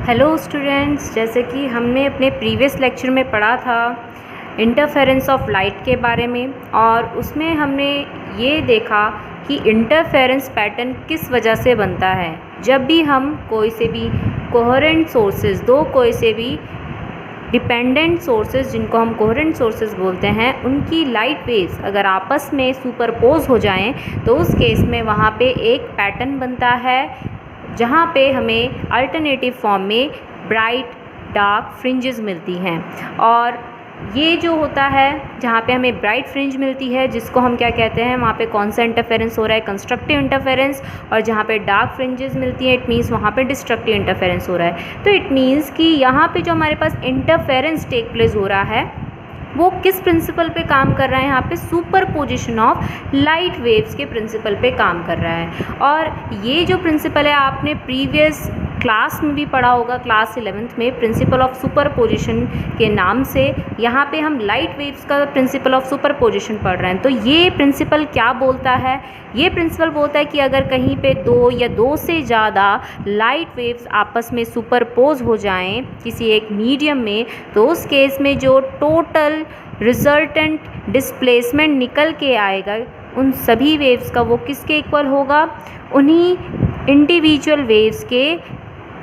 Hello students, जैसे कि हमने अपने प्रीवियस लेक्चर में पढ़ा था इंटरफेरेंस ऑफ लाइट के बारे में, और उसमें हमने ये देखा कि इंटरफेरेंस पैटर्न किस वजह से बनता है। जब भी हम कोई से भी कोहेरेंट सोर्सेज, कोई से भी डिपेंडेंट सोर्सेज जिनको हम कोहेरेंट सोर्सेज बोलते हैं, उनकी लाइट वेव्स अगर आपस में सुपरपोज हो जाएं तो उस केस में वहाँ पे एक पैटर्न बनता है जहाँ पे हमें अल्टरनेटिव फॉर्म में ब्राइट डार्क फ्रिंजेस मिलती हैं। और ये जो होता है जहाँ पे हमें ब्राइट फ्रिंज मिलती है, जिसको हम क्या कहते हैं, वहाँ पे कौन सा इंटरफेरेंस हो रहा है, कंस्ट्रक्टिव इंटरफेरेंस। और जहाँ पे डार्क फ्रिंजेस मिलती है, इट मीन्स वहाँ पे डिस्ट्रक्टिव इंटरफेरेंस हो रहा है। तो इट मीन्स कि यहाँ पे जो हमारे पास इंटरफेरेंस टेक प्लेस हो रहा है वो किस प्रिंसिपल पे काम कर रहा है, यहाँ पे सुपरपोजिशन ऑफ लाइट वेव्स के प्रिंसिपल पे काम कर रहा है। और ये जो प्रिंसिपल है आपने प्रीवियस क्लास में भी पढ़ा होगा, क्लास 11th में, प्रिंसिपल ऑफ सुपरपोजिशन के नाम से। यहाँ पे हम लाइट वेव्स का प्रिंसिपल ऑफ सुपरपोजिशन पढ़ रहे हैं। तो ये प्रिंसिपल क्या बोलता है? ये प्रिंसिपल बोलता है कि अगर कहीं पे दो या दो से ज़्यादा लाइट वेव्स आपस में सुपरपोज हो जाएं किसी एक मीडियम में, तो उस केस में जो टोटल रिजल्टेंट डिस्प्लेसमेंट निकल के आएगा उन सभी वेव्स का, वो किसके इक्वल होगा? उन्हीं इंडिविजुअल वेव्स के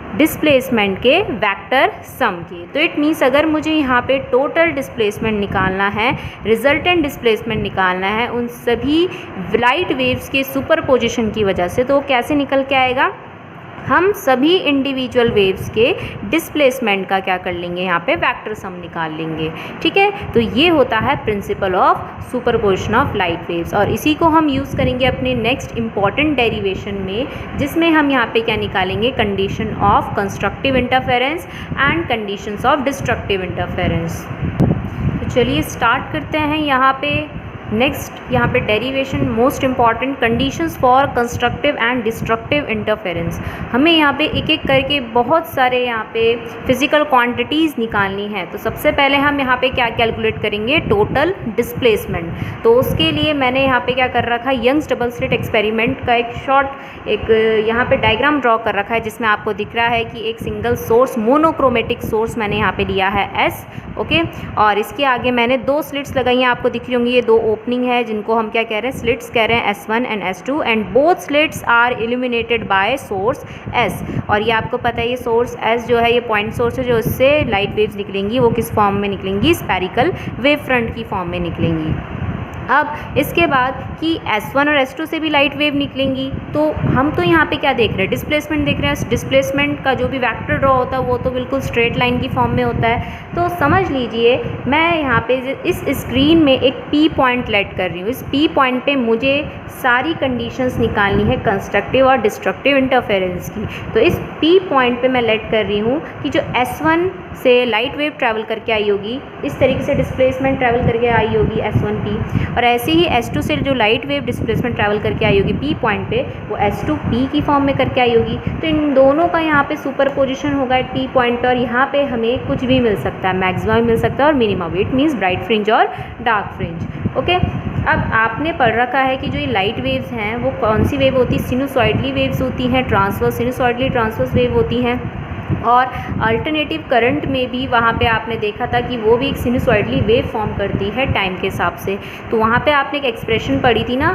डिस्प्लेसमेंट के वेक्टर सम के। तो इट मीन्स अगर मुझे यहाँ पे टोटल डिस्प्लेसमेंट निकालना है, रिजल्टेंट डिस्प्लेसमेंट निकालना है उन सभी लाइट वेव्स के सुपरपोजिशन की वजह से, तो कैसे निकल के आएगा? हम सभी इंडिविजुअल वेव्स के डिस्प्लेसमेंट का क्या कर लेंगे, यहाँ पे वेक्टर सम निकाल लेंगे। ठीक है, तो ये होता है principle of superposition of light waves, और इसी को हम यूज़ करेंगे अपने नेक्स्ट इंपॉर्टेंट डेरिवेशन में, जिसमें हम यहाँ पे क्या निकालेंगे? Condition of constructive interference and conditions of destructive interference. तो चलिए स्टार्ट करते हैं। यहाँ पे नेक्स्ट यहाँ पे derivation most important, conditions for constructive and destructive interference. हमें यहाँ पे एक एक करके बहुत सारे यहाँ पे फिजिकल क्वांटिटीज़ निकालनी है। तो सबसे पहले हम यहाँ पे क्या कैलकुलेट करेंगे? Total displacement. तो उसके लिए मैंने यहाँ पे क्या कर रखा है, यंग्स डबल स्लिट एक्सपेरिमेंट का एक यहाँ पे डायग्राम ड्रॉ कर रखा है, जिसमें आपको दिख रहा है कि एक सिंगल सोर्स, मोनोक्रोमेटिक सोर्स मैंने यहाँ पे लिया है S, ओके। और इसके आगे मैंने दो स्लिट्स लगाई हैं, आपको दिख रही होंगी, ये दो ओपनिंग है जिनको हम क्या कह रहे हैं? स्लिट्स कह रहे हैं, S1 and S2, and both slits are illuminated by source S। और ये आपको पता है ये सोर्स S जो है, ये पॉइंट सोर्स है, जो इससे लाइट वेव्स निकलेंगी वो किस फॉर्म में निकलेंगी? स्फेरिकल वेव फ्रंट की फॉर्म में निकलेंगी। अब इसके बाद कि S1 और S2 से भी लाइट वेव निकलेंगी, तो हम तो यहाँ पे क्या देख रहे हैं? डिस्प्लेसमेंट देख रहे हैं। डिस्प्लेसमेंट का जो भी वेक्टर ड्रॉ होता है वो तो बिल्कुल स्ट्रेट लाइन की फॉर्म में होता है। तो समझ लीजिए मैं यहाँ पे इस स्क्रीन में एक P पॉइंट लेट कर रही हूँ। इस P पॉइंट पे मुझे सारी कंडीशंस निकालनी है कंस्ट्रक्टिव और डिस्ट्रक्टिव इंटरफेरेंस की। तो इस P पॉइंट पे मैं लेट कर रही हूँ कि जो S1 से लाइट वेव ट्रैवल करके आई होगी, इस तरीके से डिस्प्लेसमेंट ट्रैवल करके आई होगी S1P, और ऐसे ही S2 से जो लाइट वेव डिस्प्लेसमेंट ट्रैवल करके आई होगी P पॉइंट पे, वो S2P की फॉर्म में करके आई होगी। तो इन दोनों का यहाँ पे सुपरपोजिशन होगा P पॉइंट पे, और यहाँ पे हमें कुछ भी मिल सकता है, मैक्सिमम मिल सकता है और minimum. It means bright fringe और डार्क फ्रिंज, ओके। अब आपने पढ़ रखा है कि जो ये लाइट वेव्स हैं वो कौन सी वेव होती है? सिनुसॉइडली वेव्स होती हैं, ट्रांसवर्स, सिनुसॉइडली ट्रांसवर्स वेव होती हैं। और अल्टरनेटिव करंट में भी वहाँ पे आपने देखा था कि वो भी एक सिनुसॉइडली वेव फॉर्म करती है टाइम के हिसाब से। तो वहाँ पे आपने एक एक्सप्रेशन पढ़ी थी ना,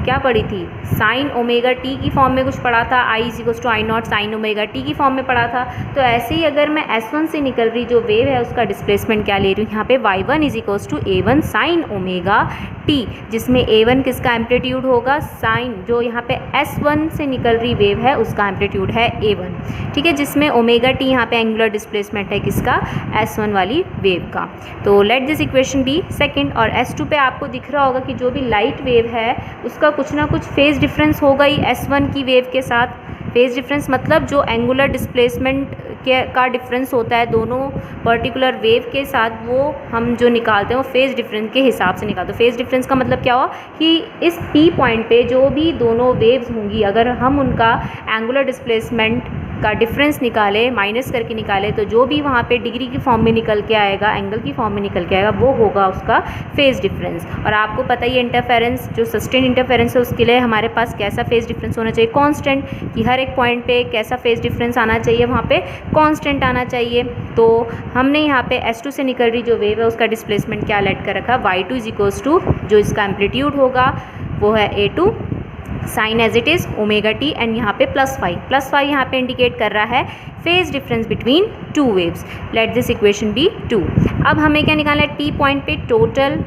क्या पढ़ी थी? साइन ओमेगा टी की फॉर्म में कुछ पढ़ा था, I = I0 sign omega T की फॉर्म में पढ़ा था। तो ऐसे ही अगर मैं S1 से निकल रही जो वेव है उसका डिस्प्लेसमेंट क्या ले रही हूँ यहाँ पे? Y1 = A1 sine omega T, जिसमें A1 किसका एम्पलीट्यूड होगा? साइन, जो यहाँ पे S1 से निकल रही वेव है उसका एम्पलीट्यूड है A1, ठीक है, जिसमें ओमेगा टी यहाँ पे एंगुलर डिस्प्लेसमेंट है किसका? S1 वाली वेव का। तो let this equation be second. और S2 पे आपको दिख रहा होगा कि जो भी लाइट वेव है उसका कुछ ना कुछ फेज डिफरेंस होगा ही S1 की वेव के साथ। फेज डिफरेंस मतलब जो एंगुलर डिस्प्लेसमेंट का डिफरेंस होता है दोनों पर्टिकुलर वेव के साथ, वो हम जो निकालते हैं वो फेज डिफरेंस के हिसाब से निकालते हैं। फेज डिफरेंस का मतलब क्या हुआ कि इस P पॉइंट पे जो भी दोनों वेव्स होंगी, अगर हम उनका एंगुलर डिस्प्लेसमेंट का डिफरेंस निकाले, माइनस करके निकाले, तो जो भी वहाँ पे डिग्री की फॉर्म में निकल के आएगा, एंगल की फॉर्म में निकल के आएगा, वो होगा उसका फेज़ डिफरेंस। और आपको पता ही है इंटरफेरेंस, जो सस्टेन इंटरफेरेंस है उसके लिए हमारे पास कैसा फेज़ डिफरेंस होना चाहिए, कांस्टेंट, कि हर एक पॉइंट पे कैसा फेज़ डिफरेंस आना चाहिए, वहाँ पे कांस्टेंट आना चाहिए। तो हमने यहाँ पे S2 से निकल रही जो वेव है उसका डिस्प्लेसमेंट क्या लेट कर रखा, y2 इज इक्वल्स टू जो इसका एम्पलीट्यूड होगा वो है A2 sine as it is omega t, and यहाँ पे +5 यहाँ पे इंडिकेट कर रहा है phase difference between two waves. Let this equation be 2। अब हमें क्या निकालना है, T पॉइंट पे टोटल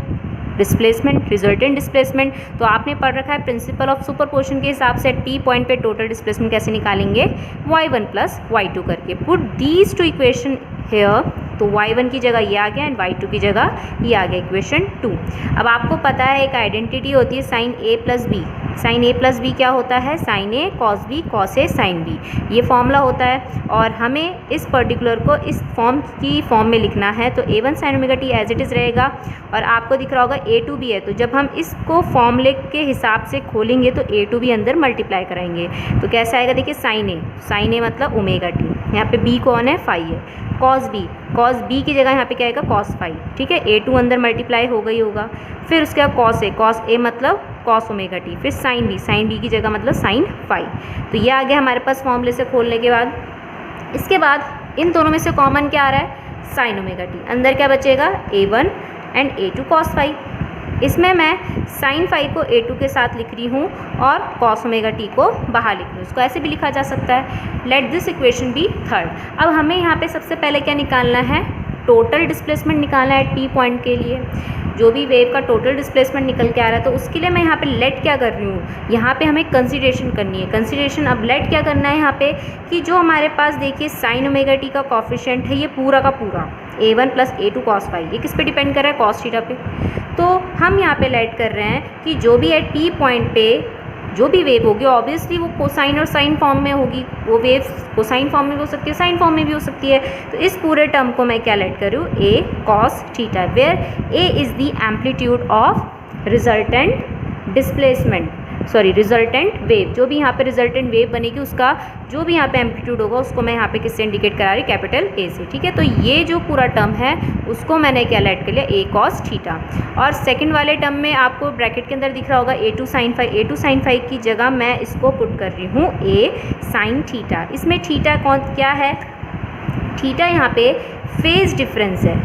डिस्प्लेसमेंट, रिजल्टेंट डिस्प्लेसमेंट। तो आपने पढ़ रखा है प्रिंसिपल ऑफ सुपरपोजिशन के हिसाब से T पॉइंट पे टोटल डिस्प्लेसमेंट कैसे निकालेंगे, y1 प्लस y2 करके। Put these two equation hair, तो y1 की जगह ये आ गया एंड y2 की जगह ये आ गया, इक्वेशन 2। अब आपको पता है एक आइडेंटिटी होती है sine A plus B. Sine A plus B क्या होता है, sine A cos B cos A sine B, ये फॉर्मूला होता है। और हमें इस पर्टिकुलर को इस फॉर्म में लिखना है, तो A1 sine omega t as it is रहेगा। और आपको दिख रहा होगा A2 भी है, तो जब हम इसको फॉर्मूले के हिसाब से खोलेंगे तो A2 भी अंदर मल्टीप्लाई कराएंगे, तो कैसा आएगा, देखिए साइन A मतलब ओमेगा टी, यहाँ पे B कौन है, फाई है, कॉस B की जगह यहाँ पे क्या आएगा, कॉस फाई, ठीक है। A2 अंदर मल्टीप्लाई हो गई होगा, फिर उसके बाद कॉस A मतलब कॉस ओमेगा टी, फिर साइन B की जगह मतलब साइन फाई। तो ये आ गया हमारे पास फॉर्मूले से खोलने के बाद। इसके बाद इन दोनों में से कॉमन क्या आ रहा है, साइन ओमेगा टी, अंदर क्या बचेगा, A1 and A2 cos phi. इसमें मैं साइन फाई को A2 के साथ लिख रही हूँ और कॉस ओमेगा टी को बाहर लिख रही हूँ, इसको ऐसे भी लिखा जा सकता है। Let this equation be 3rd। अब हमें यहाँ पे सबसे पहले क्या निकालना है, टोटल डिस्प्लेसमेंट निकालना है T पॉइंट के लिए। जो भी वेव का टोटल डिस्प्लेसमेंट निकल के आ रहा है, तो उसके लिए मैं यहाँ पे लेट क्या कर रही हूँ, यहाँ पे हमें कंसीडरेशन करनी है, कंसीडरेशन। अब लेट क्या करना है यहाँ पे, कि जो हमारे पास देखिए साइन ओमेगा टी का कॉफिशिएंट है, ये पूरा का पूरा A1 plus A2 cos phi, ये किस पे डिपेंड कर रहा है, कॉस थीटा पे। तो हम यहाँ पे लेट कर रहे हैं कि जो भी है T पॉइंट पे जो भी वेव होगी, ऑब्वियसली वो कोसाइन और साइन फॉर्म में होगी, वो वेव कोसाइन फॉर्म में भी हो सकती है, साइन फॉर्म में भी हो सकती है। तो इस पूरे टर्म को मैं क्या लेट कर रही हूँ, A cos theta, where A is the amplitude of resultant wave. जो भी यहाँ पे रिजल्टेंट वेव बनेगी उसका जो भी यहाँ पे एम्पलीट्यूड होगा उसको मैं यहाँ पे किससे इंडिकेट करा रही, कैपिटल A से, ठीक है। तो ये जो पूरा टर्म है उसको मैंने क्या लेट कर लिया, A कॉस थीटा। और सेकंड वाले टर्म में आपको ब्रैकेट के अंदर दिख रहा होगा A2 साइन फाई की जगह मैं इसको पुट कर रही हूँ A साइन थीटा। इसमें थीटा क्या है, थीटा यहाँ पे फेज़ डिफरेंस है।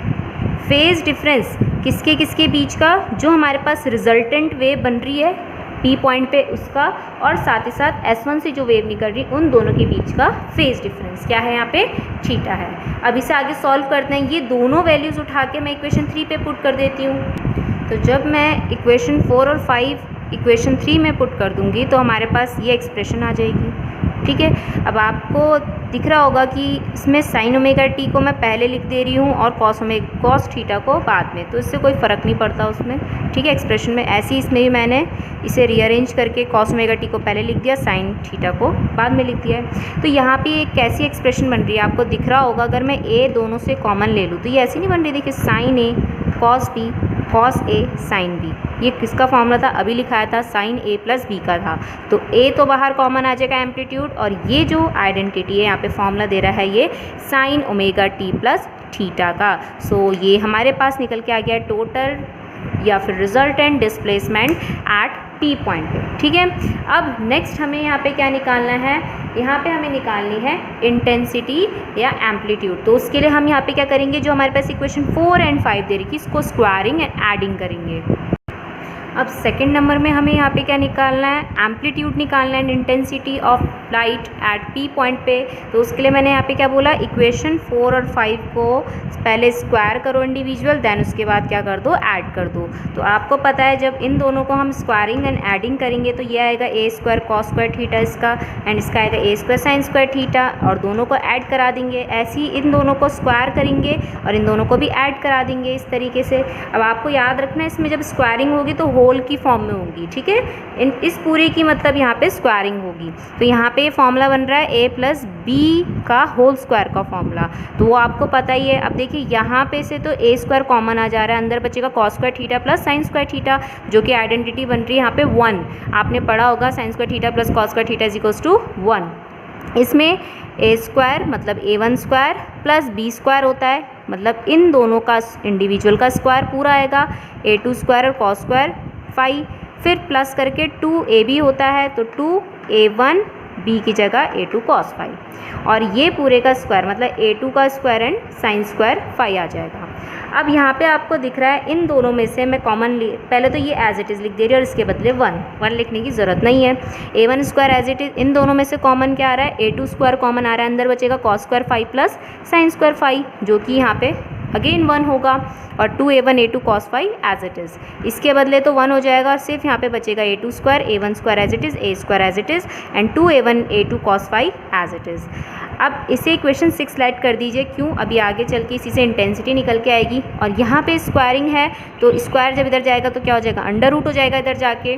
फेज़ डिफरेंस किसके बीच का, जो हमारे पास रिजल्टेंट वेव बन रही है P पॉइंट पे उसका, और साथ ही साथ S1 से जो वेव निकल रही उन दोनों के बीच का फेज़ डिफरेंस क्या है, यहाँ पे थीटा है। अब इसे आगे सॉल्व करते हैं, ये दोनों वैल्यूज़ उठा के मैं इक्वेशन 3 पे पुट कर देती हूँ। तो जब मैं इक्वेशन 4 और 5 इक्वेशन 3 में पुट कर दूँगी तो हमारे पास ये एक्सप्रेशन आ जाएगी, ठीक है। अब आपको दिख रहा होगा कि इसमें साइन ओमेगा टी को मैं पहले लिख दे रही हूँ और कॉस थीटा को बाद में, तो इससे कोई फ़र्क नहीं पड़ता उसमें, ठीक है, एक्सप्रेशन में। ऐसे ही इसमें भी मैंने इसे रीअरेंज करके कॉस ओमेगा टी को पहले लिख दिया, साइन थीटा को बाद में लिख दिया है। तो यहाँ पे एक कैसी एक्सप्रेशन बन रही है आपको दिख रहा होगा, अगर मैं ए दोनों से कॉमन ले लूँ तो ये ऐसी नहीं बन रही, देखिए sign A cos B cos A sine B, ये किसका फॉर्मूला था, अभी लिखाया था साइन ए प्लस बी का था। तो ए तो बाहर कॉमन आ जाएगा एम्पलीट्यूड, और ये जो आइडेंटिटी है यहाँ पे फॉर्मूला दे रहा है ये sign omega T plus theta का। सो ये हमारे पास निकल के आ गया टोटल या फिर resultant displacement eight P point पे, ठीक है। अब नेक्स्ट हमें यहाँ पे क्या निकालना है, यहाँ पे हमें निकालनी है इंटेंसिटी या एम्पलीट्यूड। तो उसके लिए हम यहाँ पे क्या करेंगे, जो हमारे पास इक्वेशन 4 एंड 5 दे रही थी इसको स्क्वायरिंग एंड एडिंग करेंगे। अब सेकंड नंबर में हमें यहाँ पे क्या निकालना है, एम्पलीट्यूड निकालना है, intensity of light at P point पे। तो उसके लिए मैंने यहाँ पे क्या बोला, इक्वेशन 4 और 5 को पहले स्क्वायर करो इंडिविजुअल, देन उसके बाद क्या कर दो, ऐड कर दो। तो आपको पता है जब इन दोनों को हम स्क्वायरिंग एंड एडिंग करेंगे तो ये आएगा ए स्क्वायर कॉस स्क्वायर थीटा इसका, एंड इसका आएगा ए स्क्वायर साइन स्क्वायर थीटा, और दोनों को ऐड करा देंगे। ऐसे ही इन दोनों को स्क्वायर करेंगे और इन दोनों को भी ऐड करा देंगे इस तरीके से। अब आपको याद रखना है इसमें जब स्क्वायरिंग होगी तो होल की फॉर्म में होगी, ठीक है। इस पूरे की मतलब यहाँ पे स्क्वायरिंग होगी। तो यहाँ पे फॉर्मूला बन रहा है a प्लस बी का होल स्क्वायर का फॉर्मूला, तो वो आपको पता ही है। अब देखिए यहाँ पे से तो a स्क्वायर कॉमन आ जा रहा है, अंदर बचेगा cos square theta plus sine square theta, जो कि आइडेंटिटी बन रही है यहाँ पे 1। आपने पढ़ा होगा sine square theta plus cos square theta is equals to 1, इसमें ए स्क्वायर मतलब A1 square plus B square होता है, मतलब इन दोनों का इंडिविजुअल का स्क्वायर पूरा आएगा, A2 स्क्वायर और कॉस स्क्वायर फाई, फिर प्लस करके 2AB होता है तो 2A1 B की जगह A2 कॉस फाई, और ये पूरे का स्क्वायर मतलब A2 का square and sine square phi आ जाएगा। अब यहाँ पे आपको दिख रहा है इन दोनों में से मैं कॉमन पहले तो ये एज इट इज़ लिख दे रही हूँ और इसके बदले 1 लिखने की ज़रूरत नहीं है। A1 square as it is, इन दोनों में से कॉमन क्या आ रहा है, A2 स्क्वायर कॉमन आ रहा है, अंदर बचेगा cos square phi plus sine square phi, जो कि यहाँ पे अगेन 1 होगा, और 2A1 A2 cos phi as it is, इसके बदले तो 1 हो जाएगा, और सिर्फ यहाँ पे बचेगा A2 square A1 square as it is A square as it is and 2A1 A2 cos phi as it is. अब इसे इक्वेशन 6 स्लाइड कर दीजिए, क्यों, अभी आगे चल के इसी से इंटेंसिटी निकल के आएगी, और यहाँ पे स्क्वायरिंग है तो स्क्वायर जब इधर जाएगा तो क्या हो जाएगा, अंडर रूट हो जाएगा इधर जाके।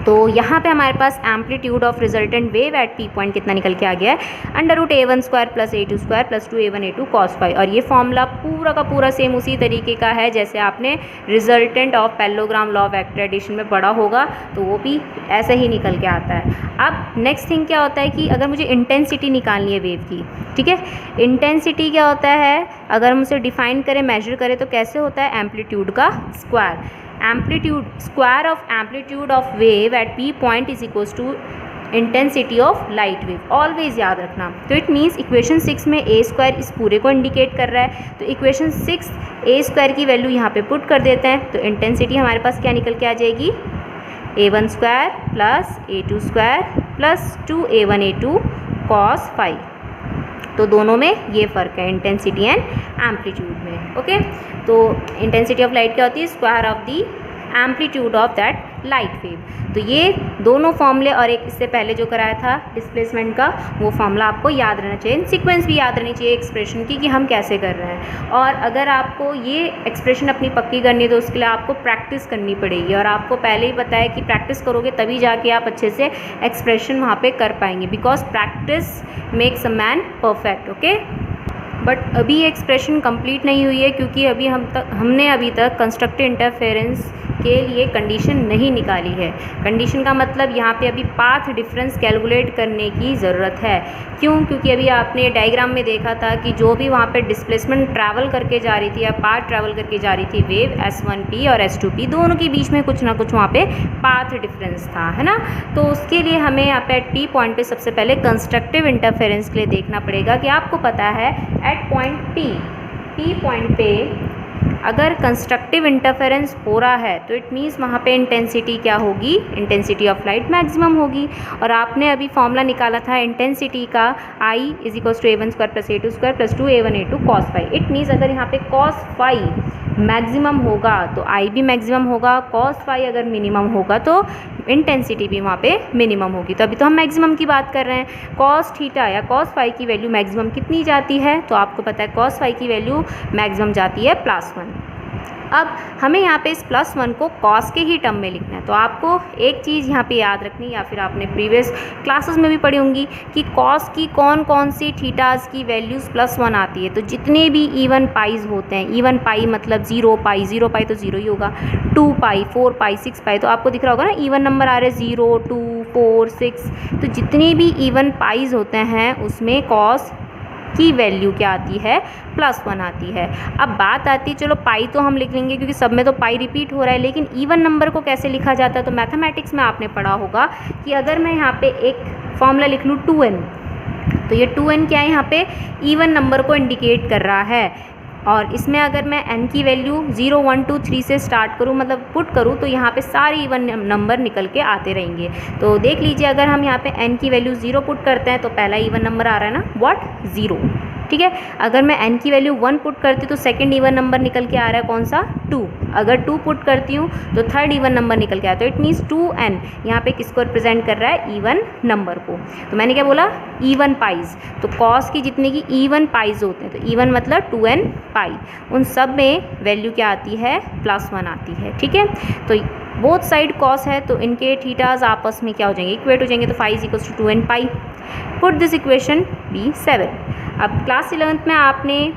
तो यहाँ पे हमारे पास amplitude of resultant wave at P point कितना निकल के आ गया है, under root A1 square plus A2 square plus 2A1 A2 cos phi, और ये फॉर्मूला पूरा का पूरा सेम उसी तरीके का है जैसे आपने resultant of parallelogram law of vector addition में पढ़ा होगा, तो वो भी ऐसे ही निकल के आता है। अब नेक्स्ट थिंग क्या होता है कि अगर मुझे इंटेंसिटी निकालनी है वेव की, ठीक है, इंटेंसिटी क्या होता है, अगर हम उसे डिफाइन करें मेजर करें तो कैसे होता है, एम्पलीट्यूड का square, amplitude square of amplitude of wave at P point is equals to intensity of light wave, always याद रखना। तो इट मीन्स इक्वेशन 6 में A स्क्वायर इस पूरे को इंडिकेट कर रहा है, तो इक्वेशन 6 A स्क्वायर की वैल्यू यहाँ पे पुट कर देते हैं, तो इंटेंसिटी हमारे पास क्या निकल के आ जाएगी, A1 square plus A2 square plus 2A1 A2 cos phi, तो दोनों में ये फ़र्क है इंटेंसिटी एंड एम्पलीट्यूड में। ओके, तो इंटेंसिटी ऑफ लाइट क्या होती है, square of the amplitude of that light wave. तो ये दोनों फॉर्मूले और एक इससे पहले जो कराया था डिस्प्लेसमेंट का, वो फॉर्मूला आपको याद रहना चाहिए, सीक्वेंस भी याद रहनी चाहिए एक्सप्रेशन की कि हम कैसे कर रहे हैं। और अगर आपको ये एक्सप्रेशन अपनी पक्की करनी है तो उसके लिए आपको प्रैक्टिस करनी पड़ेगी, और आपको पहले ही पता है कि प्रैक्टिस करोगे तभी जाके आप अच्छे से एक्सप्रेशन वहाँ पे कर पाएंगे, because practice makes a man perfect. Okay, but अभी ये एक्सप्रेशन कंप्लीट नहीं हुई है क्योंकि हमने अभी तक कंस्ट्रक्टिव इंटरफेरेंस के लिए कंडीशन नहीं निकाली है। कंडीशन का मतलब यहाँ पे अभी पाथ डिफरेंस कैलकुलेट करने की ज़रूरत है। क्यों? क्योंकि अभी आपने डायग्राम में देखा था कि जो भी वहाँ पे डिस्प्लेसमेंट ट्रैवल करके जा रही थी या पाथ ट्रैवल करके जा रही थी वेव S1p और S2p, दोनों के बीच में कुछ ना कुछ वहाँ पे पाथ डिफरेंस था, है ना। तो उसके लिए हमें यहाँ पे एट P पॉइंट पे सबसे पहले कंस्ट्रक्टिव इंटरफेरेंस के लिए देखना पड़ेगा कि आपको पता है एट पॉइंट P पॉइंट पे अगर कंस्ट्रक्टिव इंटरफेरेंस हो रहा है तो इट मीन्स वहाँ पे इंटेंसिटी क्या होगी, इंटेंसिटी ऑफ लाइट मैक्सिमम होगी। और आपने अभी फॉर्मूला निकाला था इंटेंसिटी का I is equals to A1 square plus A2 square plus 2A1 A2 cos phi. It means अगर यहाँ पे कॉस फाई मैक्सिमम होगा तो I भी मैक्सिमम होगा, कॉस फाई अगर मिनिमम होगा तो इंटेंसिटी भी वहाँ पे मिनिमम होगी। तो अभी तो हम मैक्सिमम की बात कर रहे हैं। कॉस थीटा या कॉस फाई की वैल्यू मैक्सिमम कितनी जाती है, तो आपको पता है कॉस फाई की वैल्यू मैक्सिमम जाती है +1। अब हमें यहाँ पे इस +1 को कॉस के ही टर्म में लिखना है। तो आपको एक चीज़ यहाँ पे याद रखनी, या फिर आपने प्रीवियस क्लासेस में भी पढ़ी होंगी कि कॉस की कौन कौन सी थीटाज की वैल्यूज़ +1 आती है। तो जितने भी इवन पाइज होते हैं, इवन पाई मतलब 0 पाई तो 0 ही होगा, 2 पाई 4 पाई 6 पाई, तो आपको दिख रहा होगा ना इवन नंबर आ रहे हैं 0 2 4 6। तो जितने भी इवन पाइज होते हैं उसमें कॉस की वैल्यू क्या आती है, +1 आती है। अब बात आती है, चलो पाई तो हम लिख लेंगे क्योंकि सब में तो पाई रिपीट हो रहा है, लेकिन इवन नंबर को कैसे लिखा जाता है। तो मैथमेटिक्स में आपने पढ़ा होगा कि अगर मैं यहाँ पे एक फॉर्मूला लिख लूँ 2n, तो ये 2n क्या है, यहाँ पे इवन नंबर को इंडिकेट कर रहा है। और इसमें अगर मैं n की वैल्यू 0 1 2 3 से स्टार्ट करूँ, मतलब पुट करूँ, तो यहाँ पे सारे इवन नंबर निकल के आते रहेंगे। तो देख लीजिए, अगर हम यहाँ पे n की वैल्यू 0 पुट करते हैं तो पहला इवन नंबर आ रहा है ना, व्हाट, 0, ठीक है। अगर मैं n की वैल्यू 1 पुट करती हूँ तो सेकंड इवन नंबर निकल के आ रहा है कौन सा, 2। अगर 2 पुट करती हूँ तो थर्ड इवन नंबर निकल के आता है। तो इट मीन्स 2n यहाँ पे किसको रिप्रेजेंट कर रहा है, इवन नंबर को। तो मैंने क्या बोला, इवन पाइज। तो कॉस की जितने की इवन पाइज होते हैं, तो इवन मतलब 2n पाई, उन सब में वैल्यू क्या आती है, +1 आती है, ठीक है। तो बोथ साइड कॉस है तो इनके थीटाज आपस में क्या हो जाएंगे, इक्वेट हो जाएंगे। तो phi is equals to 2n pi. Put this equation be 7। अब क्लास 11th में आपने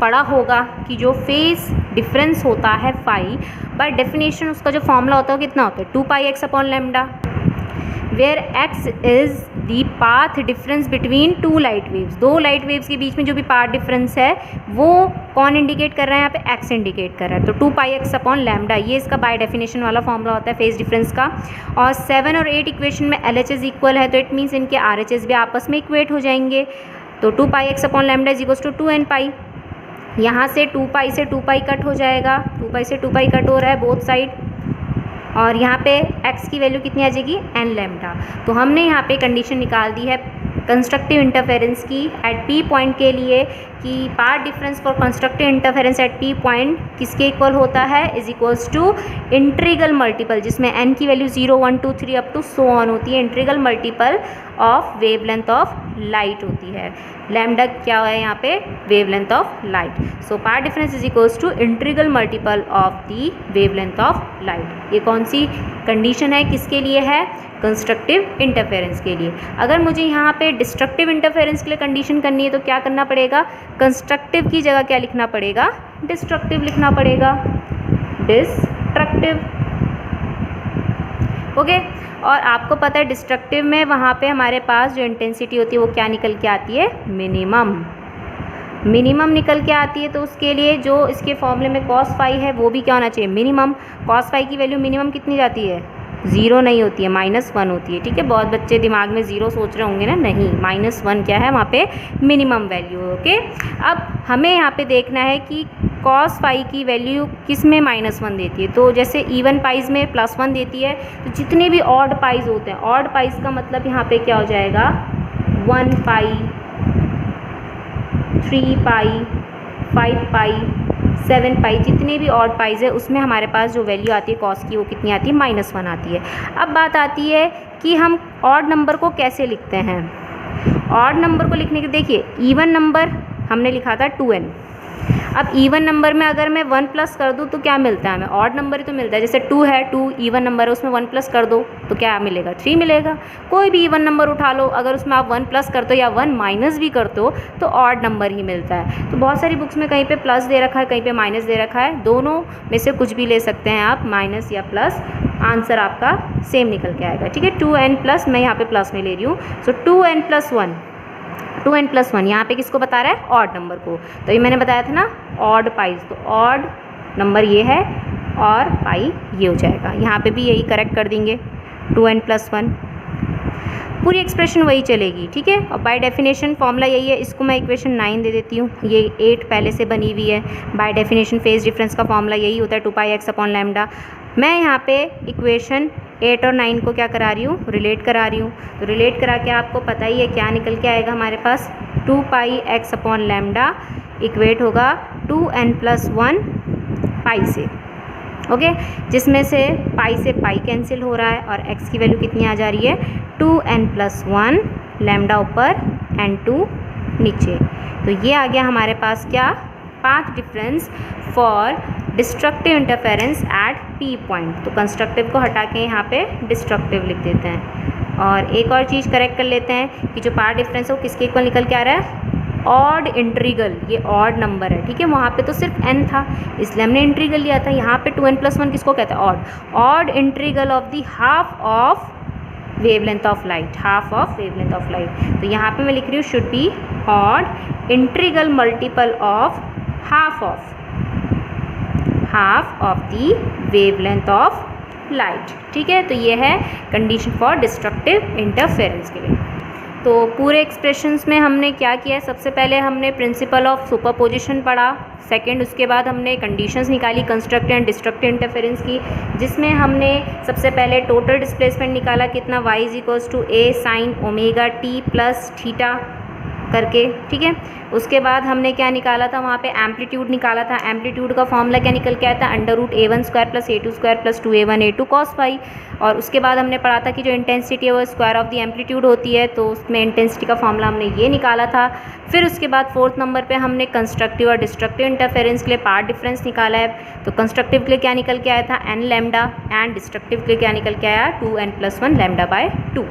पढ़ा होगा कि जो फेज डिफरेंस होता है फाई, बाय डेफिनेशन उसका जो फॉर्मूला होता है वो कितना होता है, 2 pi x upon lambda, where x is the path difference between two light waves, दो लाइट वेव्स के बीच में जो भी पाथ डिफरेंस है वो कौन इंडिकेट कर रहा है, यहाँ पे एक्स इंडिकेट कर रहा है। तो 2πx अपॉन लैम्डा, ये इसका बाय डेफिनेशन वाला फॉर्मूला होता है फेज डिफरेंस का। और 7 और 8 इक्वेशन में LHS इक्वल है, तो इट मीन्स इनके RHS भी आपस में इक्वेट हो जाएंगे। तो 2πx upon lambda is equals to 2n π। यहाँ से 2π से 2π कट हो जाएगा, 2π से 2π कट हो रहा है बोथ साइड, और यहाँ पे x की वैल्यू कितनी आ जाएगी, n लैम्डा। तो हमने यहाँ पे कंडीशन निकाल दी है कंस्ट्रक्टिव इंटरफेरेंस की एट p पॉइंट के लिए कि path difference for constructive interference at p point किसके इक्वल होता है, is equals to integral multiple, जिसमें n की value 0 1 2 3 up to so on होती है, integral multiple of wavelength of light होती है। लैम्डा क्या है यहाँ पे, wavelength of light. So path difference is equals to integral multiple of the wavelength of light. ये कौन सी कंडीशन है, किसके लिए है, कंस्ट्रक्टिव इंटरफेरेंस के लिए। अगर मुझे यहाँ पे डिस्ट्रक्टिव इंटरफेरेंस के लिए कंडीशन करनी है तो क्या करना पड़ेगा, कंस्ट्रक्टिव की जगह क्या लिखना पड़ेगा, डिस्ट्रक्टिव लिखना पड़ेगा, डिस्ट्रक्टिव। ओके। और आपको पता है डिस्ट्रक्टिव में वहाँ पे हमारे पास जो इंटेंसिटी होती है वो क्या निकल के आती है, मिनिमम निकल के आती है। तो उसके लिए जो इसके फॉर्मूले में cos फाई है वो भी क्या होना चाहिए, मिनिमम। cos फाई की वैल्यू मिनिमम कितनी जाती है, 0 नहीं होती है, -1 होती है। ठीक है, बहुत बच्चे दिमाग में 0 सोच रहे होंगे ना, नहीं, -1 क्या है वहाँ पे, मिनिमम वैल्यू। ओके। अब हमें यहाँ पे देखना है कि cos फाई की वैल्यू किस में -1 देती है। तो जैसे इवन पाइज में +1 देती है, तो जितने भी ऑड पाइज होते हैं, ऑड पाइज का मतलब यहाँ पे क्या हो जाएगा, 1π 3π 5π 7π, जितने भी ऑड पाइज है उसमें हमारे पास जो वैल्यू आती है कॉस की वो कितनी आती है, -1 आती है। अब बात आती है कि हम ऑड नंबर को कैसे लिखते हैं। ऑड नंबर को लिखने के देखिए, इवन नंबर हमने लिखा था 2n। अब इवन नंबर में अगर मैं 1 प्लस कर दूँ तो क्या मिलता है हमें, ऑड नंबर ही तो मिलता है। जैसे 2 है, 2 इवन नंबर है, उसमें 1 प्लस कर दो तो क्या मिलेगा, 3 मिलेगा। कोई भी इवन नंबर उठा लो, अगर उसमें आप 1 प्लस करते हो या 1 माइनस भी करते हो तो ऑड नंबर ही मिलता है। तो बहुत सारी बुक्स में कहीं पे प्लस दे रखा है, कहीं पे माइनस दे रखा है, दोनों में से कुछ भी ले सकते हैं आप, माइनस या प्लस, आंसर आपका सेम निकल के आएगा। ठीक है, 2n प्लस, मैं यहाँ पे प्लस में ले रही हूँ, सो 2n प्लस 1, 2n प्लस 1 यहाँ पे किसको बता रहा है, ऑड नंबर को। तो ये मैंने बताया था ना, ऑड पाइज, तो ऑड नंबर ये है और पाई ये हो जाएगा। यहाँ पे भी यही करेक्ट कर देंगे, 2n प्लस 1, पूरी एक्सप्रेशन वही चलेगी। ठीक है, और बाय डेफिनेशन फॉर्मूला यही है, इसको मैं इक्वेशन 9 दे देती हूँ, ये 8 पहले से बनी हुई है। बाय डेफिनेशन फेज डिफरेंस का फॉर्मूला यही होता है, 2πx अपॉन लैम्डा। मैं यहाँ पे इक्वेशन 8 और 9 को क्या करा रही हूँ, रिलेट करा रही हूँ। तो रिलेट करा के आपको पता ही है क्या निकल के आएगा हमारे पास, 2πx अपॉन लैम्डा इक्वेट होगा 2n प्लस 1 पाई से। ओके, जिसमें से पाई से पाई कैंसिल हो रहा है और x की वैल्यू कितनी आ जा रही है, 2n प्लस 1, लैम्डा ऊपर n2 नीचे। तो ये आ गया हमारे पास क्या, path difference for destructive interference at p point. तो कंस्ट्रक्टिव को हटा के यहाँ पे डिस्ट्रक्टिव लिख देते हैं। और एक और चीज़ करेक्ट कर लेते हैं कि जो पाथ डिफरेंस है वो किसके इक्वल निकल के आ रहा है, ऑड इंट्रीगल, ये ऑड नंबर है। ठीक है, वहाँ पे तो सिर्फ n था इसलिए हमने इंट्रीगल लिया था, यहाँ पे 2n प्लस 1 किसको कहते हैं, odd, odd integral of the half of wavelength of light, half of wavelength of light. तो यहाँ पे मैं लिख रही हूँ should be odd integral multiple of half of the wavelength of light. ठीक है, तो ये है कंडीशन फॉर डिस्ट्रक्टिव इंटरफेरेंस के लिए। तो पूरे एक्सप्रेशंस में हमने क्या किया है, सबसे पहले हमने प्रिंसिपल ऑफ सुपरपोजिशन पढ़ा, सेकंड उसके बाद हमने कंडीशंस निकाली कंस्ट्रक्टिव एंड डिस्ट्रक्टिव इंटरफेरेंस की, जिसमें हमने सबसे पहले टोटल डिस्प्लेसमेंट निकाला कितना, y is equals to a sine omega t plus theta करके। ठीक है, उसके बाद हमने क्या निकाला था, वहाँ पे एम्पलीट्यूड निकाला था। एम्पलीट्यूड का फॉर्मूला क्या निकल के आया था, √a1² plus a2² plus 2a1 cos phi. और उसके बाद हमने पढ़ा था कि जो इंटेंसिटी है वो स्क्वायर ऑफ द एम्पलीट्यूड होती है, तो उसमें इंटेंसिटी का फॉर्मूला हमने ये निकाला था। फिर उसके बाद 4th नंबर पे हमने कंस्ट्रक्टिव और डिस्ट्रक्टिव इंटरफेरेंस के लिए पार्ट डिफरेंस निकाला है। तो कंस्ट्रक्टिव के लिए क्या निकल के आया था, n लैम्डा, एंड डिस्ट्रक्टिव के लिए क्या निकल के आया, 2n प्लस 1 लैम्डा बाय 2।